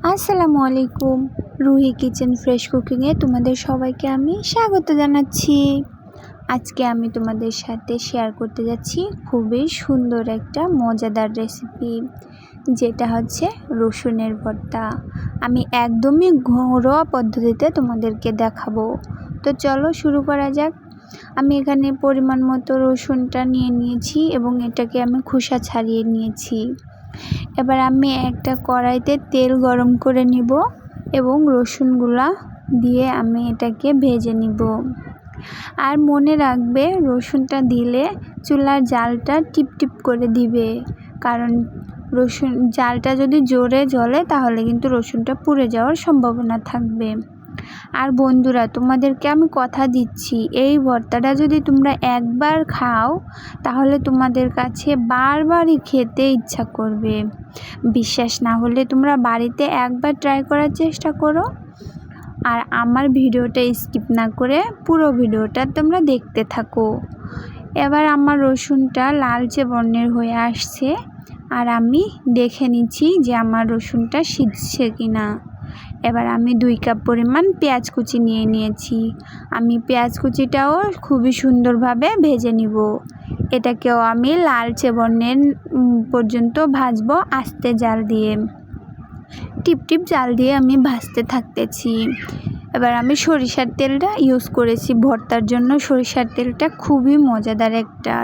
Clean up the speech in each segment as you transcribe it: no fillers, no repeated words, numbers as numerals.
আসসালামু আলাইকুম। Ruhi kitchen fresh কুকিংয়ে তোমাদের সবাইকে আমি স্বাগত জানাচ্ছি। আজকে আমি তোমাদের সাথে শেয়ার করতে যাচ্ছি খুবই সুন্দর একটা মজাদার রেসিপি, যেটা হচ্ছে রসুনের ভর্তা। আমি একদমই ঘরোয়া পদ্ধতিতে তোমাদেরকে দেখাবো। তো চলো শুরু করা যাক। আমি এখানে পরিমাণ মতো রসুনটা নিয়ে নিয়েছি এবং এটাকে আমি খোসা ছাড়িয়ে নিয়েছি। এবার আমি একটা কড়াইতে তেল গরম করে নিব এবং রসুনগুলা দিয়ে আমি এটাকে ভেজে নিব। আর মনে রাখবে, রসুনটা দিলে চুলার জালটা টিপটিপ করে দিবে, কারণ রসুন জালটা যদি জোরে জ্বলে তাহলে কিন্তু রসুনটা পুড়ে যাওয়ার সম্ভাবনা থাকবে। আর বন্ধুরা, তোমাদেরকে আমি কথা দিচ্ছি, এই ভর্তাটা যদি তোমরা একবার খাও তাহলে তোমাদের কাছে বারবারই খেতে ইচ্ছা করবে। বিশ্বাস না হলে তোমরা বাড়িতে একবার ট্রাই করার চেষ্টা করো। আর আমার ভিডিওটা স্কিপ না করে পুরো ভিডিওটা তোমরা দেখতে থাকো। এবার আমার রসুনটা লালচে বর্ণের হয়ে আসছে, আর আমি দেখে নিচ্ছি যে আমার রসুনটা সিদ্ধছে কিনা। এবার আমি 2 কাপ পরিমাণ পেঁয়াজ কুচি নিয়ে নিয়েছি। আমি পেঁয়াজ কুচিটাও খুবই সুন্দরভাবে ভেজে নিব। এটাকেও আমি লালচে বর্ণের পর্যন্ত ভাজবো আস্তে জাল দিয়ে, টিপটিপ জাল দিয়ে আমি ভাজতে থাকতেছি। এবার আমি সরিষার তেলটা ইউজ করেছি ভর্তার জন্য। সরিষার তেলটা খুবই মজাদার একটা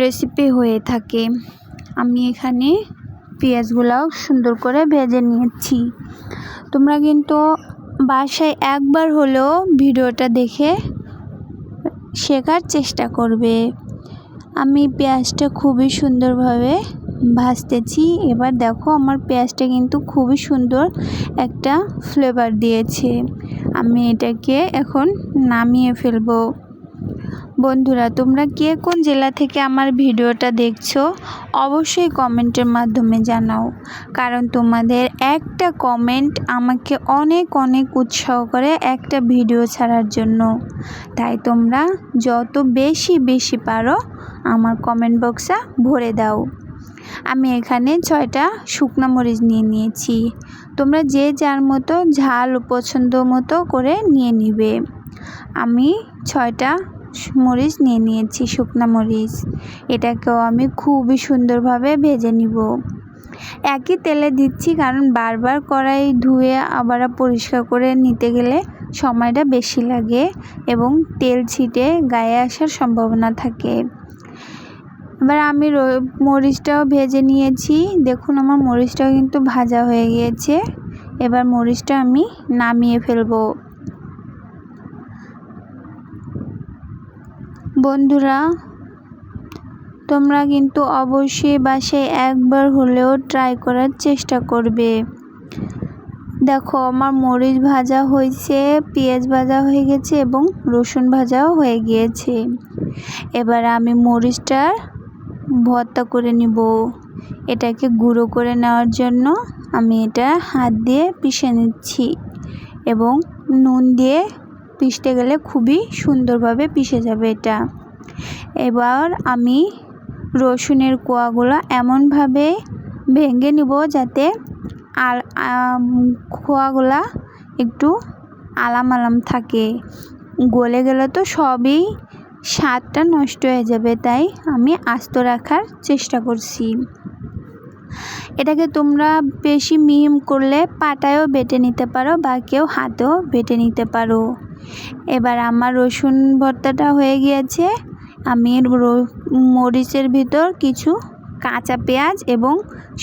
রেসিপি হয়ে থাকে। আমি এখানে পেঁয়াজগুলাও সুন্দর করে ভেজে নিয়েছি। তোমরা কিন্তু বাসায় একবার হলেও ভিডিওটা দেখে শেখার চেষ্টা করবে। আমি পেঁয়াজটা খুবই সুন্দরভাবে ভাজতেছি। এবার দেখো, আমার পেঁয়াজটা কিন্তু খুবই সুন্দর একটা ফ্লেভার দিয়েছে। আমি এটাকে এখন নামিয়ে ফেলবো। বন্ধুরা, তোমরা কে কোন জেলা থেকে আমার ভিডিওটা দেখছো অবশ্যই কমেন্টের মাধ্যমে জানাও, কারণ তোমাদের একটা কমেন্ট আমাকে অনেক অনেক উৎসাহ করে একটা ভিডিও ছাড়ার জন্য। তাই তোমরা যত বেশি পারো আমার কমেন্ট বক্সে ভরে দাও। আমি এখানে 6টা শুকনো মরিচ নিয়ে নিয়েছি। তোমরা যে যার মতো ঝাল পছন্দ মতো করে নিয়ে নিবে। আমি 6টা মরিচ নিয়ে নিয়েছি, শুকনো মরিচ। এটাকেও আমি খুবই সুন্দরভাবে ভেজে নিব। একই তেলে দিচ্ছি, কারণ বারবার কড়াই ধুয়ে আবার পরিষ্কার করে নিতে গেলে সময়টা বেশি লাগে এবং তেল ছিটে গায়ে আসার সম্ভাবনা থাকে। এবার আমি মরিচটাও ভেজে নিয়েছি। দেখুন, আমার মরিচটাও কিন্তু ভাজা হয়ে গিয়েছে। এবার মরিচটা আমি নামিয়ে ফেলবো। বন্ধুরা, তোমরা কিন্তু অবশ্যই বাসায় একবার হলেও ট্রাই করার চেষ্টা করবে। দেখো, আমার মরিচ ভাজা হয়েছে, পেঁয়াজ ভাজা হয়ে গেছে এবং রসুন ভাজাও হয়ে গিয়েছে। এবার আমি মরিচটার ভর্তা করে নিব। এটাকে গুঁড়ো করে নেওয়ার জন্য আমি এটা হাত দিয়ে পিষে নিচ্ছি এবং নুন দিয়ে পিষতে গেলে খুবই সুন্দরভাবে পিষে যাবে এটা। এবার আমি রসুনের কোয়াগুলো এমনভাবে ভেঙে নিব যাতে কোয়াগুলা একটু আলাম থাকে। গলে গেলে তো সবই স্বাদটা নষ্ট হয়ে যাবে, তাই আমি আস্ত রাখার চেষ্টা করছি। এটাকে তোমরা বেশি মিহিন করলে পাটায়ও বেটে নিতে পারো বা কেউ হাতেও বেটে নিতে পারো। এবার আমার রসুন ভর্তাটা হয়ে গিয়েছে। আমি মরিচের ভিতর কিছু কাঁচা পেঁয়াজ এবং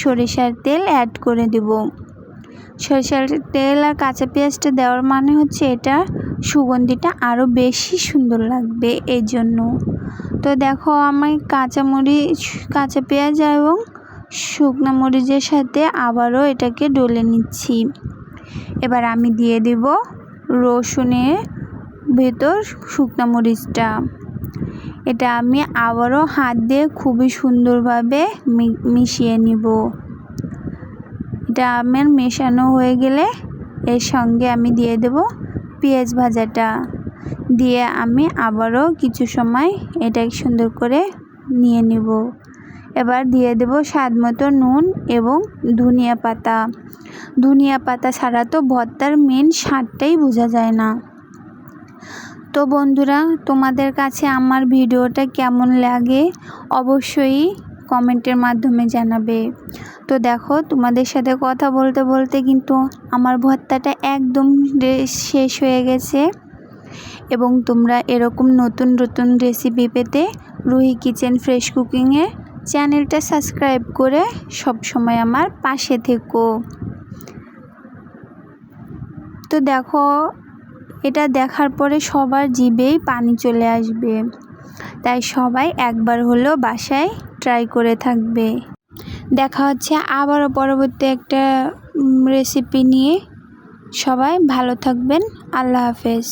সরিষার তেল অ্যাড করে দেব। সরিষার তেল আর কাঁচা পেঁয়াজটা দেওয়ার মানে হচ্ছে এটা সুগন্ধিটা আরও বেশি সুন্দর লাগবে, এই জন্য। তো দেখো, আমি কাঁচা পেঁয়াজ এবং শুকনো মরিচের সাথে আবারও এটাকে ডলে নিচ্ছি। এবার আমি দিয়ে দেব রসুনের ভেতর শুকনো মরিচটা। এটা আমি আবারও হাত দিয়ে খুবই সুন্দরভাবে মিশিয়ে নিব। এটা আমার মেশানো হয়ে গেলে এর সঙ্গে আমি দিয়ে দেব পেঁয়াজ ভাজাটা। দিয়ে আমি আবারও কিছু সময় এটাকে সুন্দর করে নিয়ে নিব। এবার দিয়ে দেব স্বাদ মতো নুন এবং ধনিয়া পাতা। ধনিয়া পাতা ছাড়া তো ভর্তার মেন স্বাদটাই বোঝা যায় না। তো বন্ধুরা, তোমাদের কাছে আমার ভিডিওটা কেমন লাগে অবশ্যই কমেন্টের মাধ্যমে জানাবে। তো দেখো, তোমাদের সাথে কথা বলতে বলতে কিন্তু আমার ভর্তাটা একদম শেষ হয়ে গেছে। এবং তোমরা এরকম নতুন নতুন রেসিপি পেতে রুহি কিচেন ফ্রেশ কুকিংয়ে চ্যানেলটা সাবস্ক্রাইব করে সব সময় আমার পাশে থেকো। তো দেখো, এটা দেখার পরে সবার জিভেই পানি চলে আসবে, তাই সবাই একবার হলেও বাসায় ট্রাই করে থাকবে। দেখা হচ্ছে আবারও পরবর্তী একটা রেসিপি নিয়ে। সবাই ভালো থাকবেন। আল্লাহ হাফেজ।